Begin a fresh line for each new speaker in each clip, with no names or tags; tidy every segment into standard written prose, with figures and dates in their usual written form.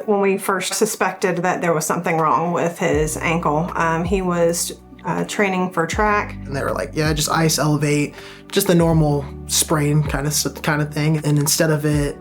When we first suspected that there was something wrong with his ankle, he was training for track.
And they were like, yeah, just ice, elevate, just the normal sprain kind of thing. And instead of it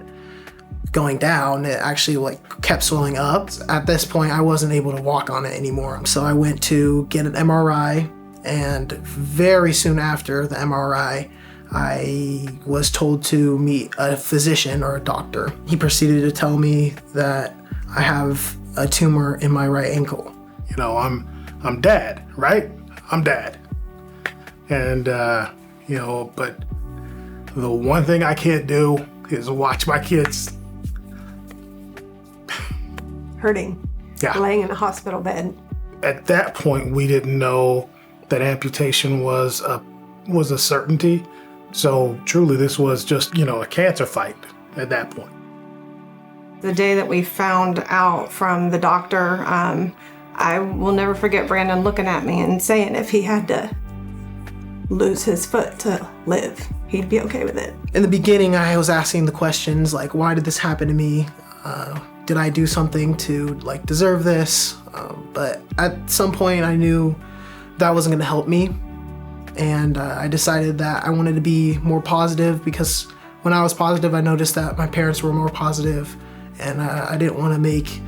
going down, it actually like kept swelling up. At this point, I wasn't able to walk on it anymore. So I went to get an MRI, and very soon after the MRI, I was told to meet a physician or a doctor. He proceeded to tell me that I have a tumor in my right ankle.
You know, I'm dad, right? I'm dad. And, you know, but the one thing I can't do is watch my kids
Hurting.
Yeah.
Laying in a hospital bed.
At that point, we didn't know that amputation was a certainty. So truly, this was just, you know, a cancer fight at that point.
The day that we found out from the doctor, I will never forget Brandon looking at me and saying if he had to lose his foot to live, he'd be okay with it.
In the beginning, I was asking the questions like, why did this happen to me? Did I do something to like deserve this? But at some point I knew that wasn't gonna help me. And I decided that I wanted to be more positive, because when I was positive, I noticed that my parents were more positive, and I didn't want to make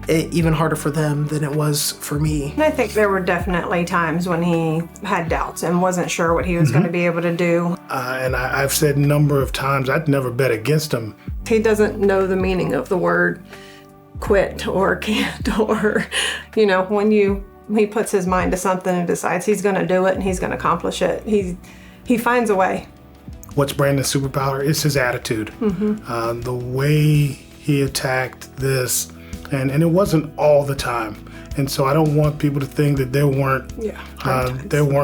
it even harder for them than it was for me.
And I think there were definitely times when he had doubts and wasn't sure what he was going to be able to do.
And I've said a number of times, I'd never bet against him.
He doesn't know the meaning of the word quit or can't, or, you know, when he puts his mind to something and decides he's going to do it and he's going to accomplish it, he finds a way.
What's Brandon's superpower is his attitude. The way he attacked this, and it wasn't all the time. And so I don't want people to think that there weren't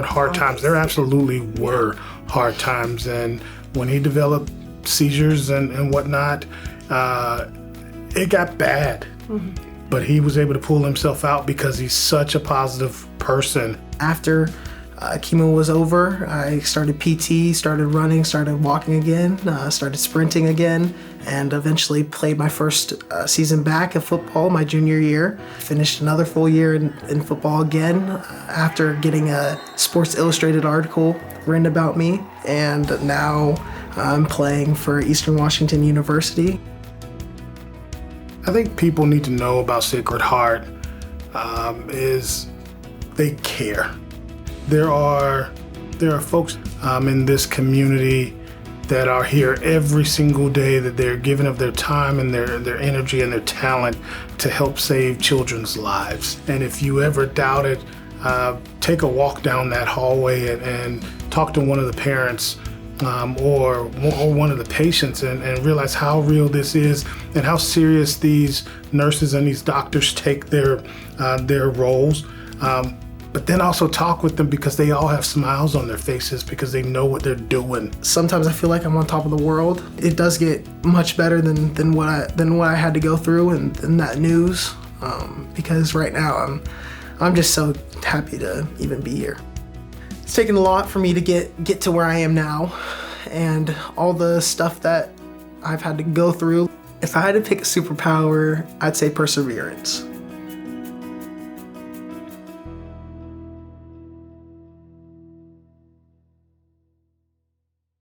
hard times. There absolutely were hard times. And when he developed seizures and whatnot, it got bad. But he was able to pull himself out because he's such a positive person.
After chemo was over, I started PT, started running, started walking again, started sprinting again, and eventually played my first season back of football my junior year. Finished another full year in football again after getting a Sports Illustrated article written about me, and now I'm playing for Eastern Washington University.
I think people need to know about Sacred Heart is they care. There are folks in this community that are here every single day, that they're giving of their time and their energy and their talent to help save children's lives. And if you ever doubt it, take a walk down that hallway and talk to one of the parents or one of the patients and realize how real this is and how serious these nurses and these doctors take their roles. But then also talk with them, because they all have smiles on their faces because they know what they're doing.
Sometimes I feel like I'm on top of the world. It does get much better than what I had to go through and that news, because right now I'm just so happy to even be here. It's taken a lot for me to get to where I am now, and all the stuff that I've had to go through. If I had to pick a superpower, I'd say perseverance.